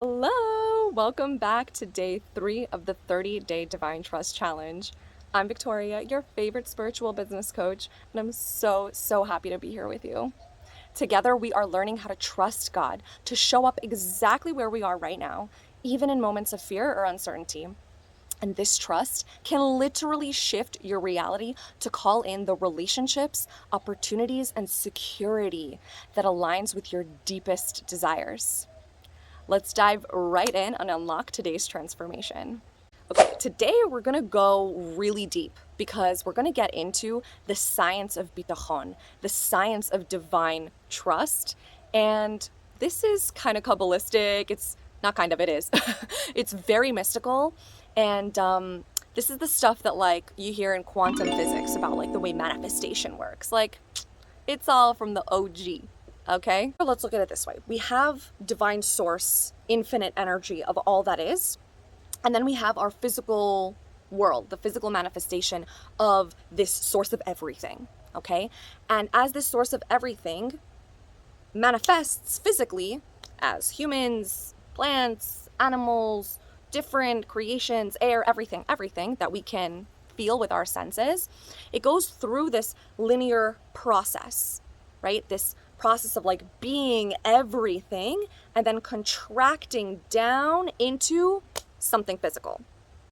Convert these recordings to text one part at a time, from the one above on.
Hello! Welcome back to day 3 of the 30-day Divine Trust Challenge. I'm Victoria, your favorite spiritual business coach, and I'm so happy to be here with you. Together, we are learning how to trust God, to show up exactly where we are right now, even in moments of fear or uncertainty. And this trust can literally shift your reality to call in the relationships, opportunities, and security that aligns with your deepest desires. Let's dive right in and unlock today's transformation. Okay, today we're gonna go really deep because we're gonna get into the science of bitachon, the science of divine trust. And this is kind of Kabbalistic. It's not kind of, it is. It's very mystical. And this is the stuff that like you hear in quantum physics about like the way manifestation works. Like it's all from the OG. Okay, so let's look at it this way. We have divine source, infinite energy of all that is, and then we have our physical world, the physical manifestation of this source of everything. Okay, and as this source of everything manifests physically as humans, plants, animals, different creations, air, everything that we can feel with our senses, it goes through this linear process, right? This process of like being everything and then contracting down into something physical.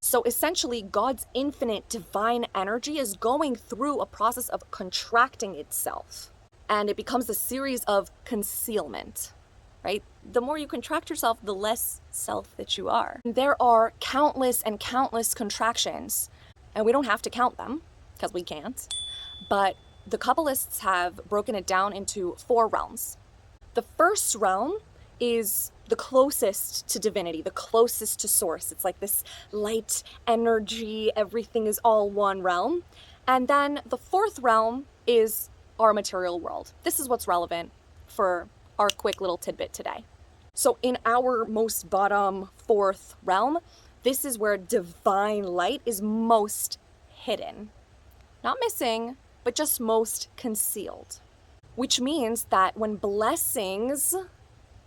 So essentially, God's infinite divine energy is going through a process of contracting itself. And it becomes a series of concealment, right? The more you contract yourself, the less self that you are. There are countless and countless contractions, and we don't have to count them because we can't. But the Kabbalists have broken it down into 4 realms. The first realm is the closest to divinity, the closest to source. It's like this light energy, everything is all one realm. And then the 4th realm is our material world. This is what's relevant for our quick little tidbit today. So in our most bottom 4th realm, this is where divine light is most hidden. Not missing, but just most concealed. Which means that when blessings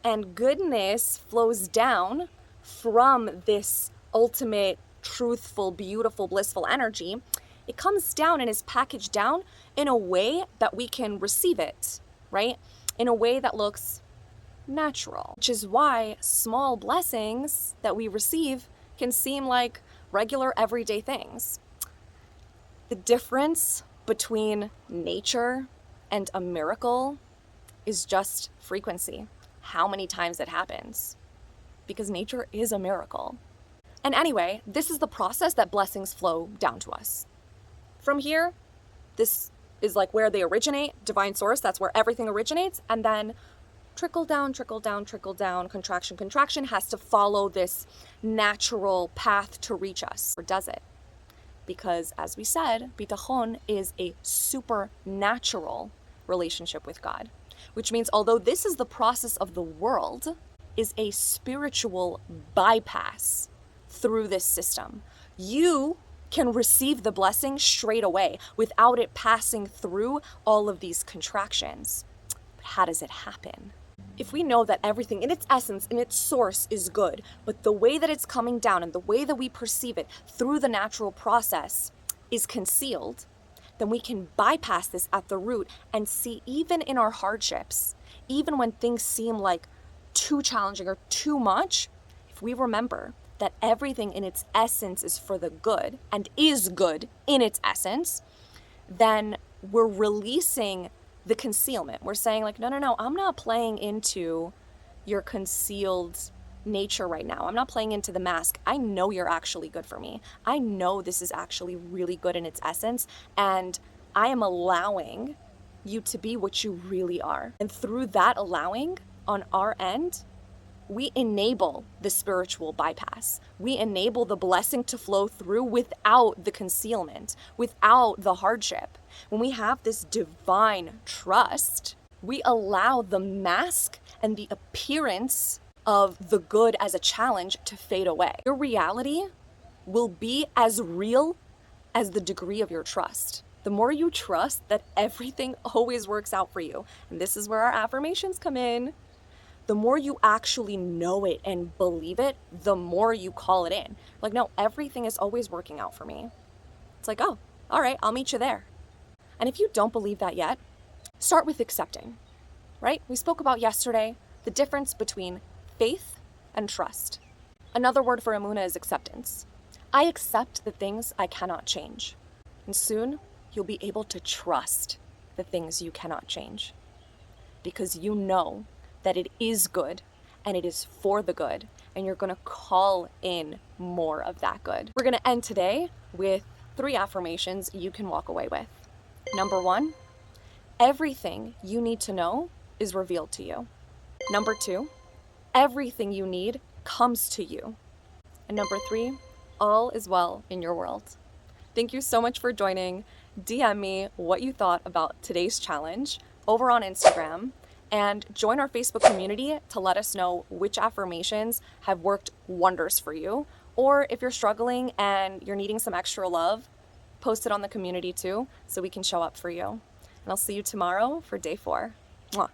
and goodness flows down from this ultimate, truthful, beautiful, blissful energy, it comes down and is packaged down in a way that we can receive it, right? In a way that looks natural, which is why small blessings that we receive can seem like regular everyday things. The difference between nature and a miracle is just frequency, how many times it happens, because nature is a miracle. And anyway, this is the process that blessings flow down to us. From here, this is like where they originate, divine source, that's where everything originates, and then trickle down, contraction has to follow this natural path to reach us, or does it? Because as we said, bitachon is a supernatural relationship with God, which means although this is the process of the world, is a spiritual bypass through this system. You can receive the blessing straight away without it passing through all of these contractions. But how does it happen? If we know that everything in its essence, in its source is good, but the way that it's coming down and the way that we perceive it through the natural process is concealed, then we can bypass this at the root and see even in our hardships, even when things seem like too challenging or too much, if we remember that everything in its essence is for the good and is good in its essence, then we're releasing the concealment. We're saying like, no, I'm not playing into your concealed nature right now. I'm not playing into the mask. I know you're actually good for me. I know this is actually really good in its essence, and I am allowing you to be what you really are. And through that allowing on our end, we enable the spiritual bypass. We enable the blessing to flow through without the concealment, without the hardship. When we have this divine trust, we allow the mask and the appearance of the good as a challenge to fade away. Your reality will be as real as the degree of your trust. The more you trust that everything always works out for you, and this is where our affirmations come in, the more you actually know it and believe it, the more you call it in. Like, no, everything is always working out for me. It's like, oh, all right, I'll meet you there. And if you don't believe that yet, start with accepting, right? We spoke about yesterday the difference between faith and trust. Another word for emunah is acceptance. I accept the things I cannot change. And soon you'll be able to trust the things you cannot change, because you know that it is good and it is for the good, and you're going to call in more of that good. We're going to end today with 3 affirmations you can walk away with. Number 1, everything you need to know is revealed to you. Number 2, everything you need comes to you. And number 3, all is well in your world. Thank you so much for joining. DM me what you thought about today's challenge over on Instagram, and join our Facebook community to let us know which affirmations have worked wonders for you. Or if you're struggling and you're needing some extra love, post it on the community too, so we can show up for you. And I'll see you tomorrow for day 4. Mwah.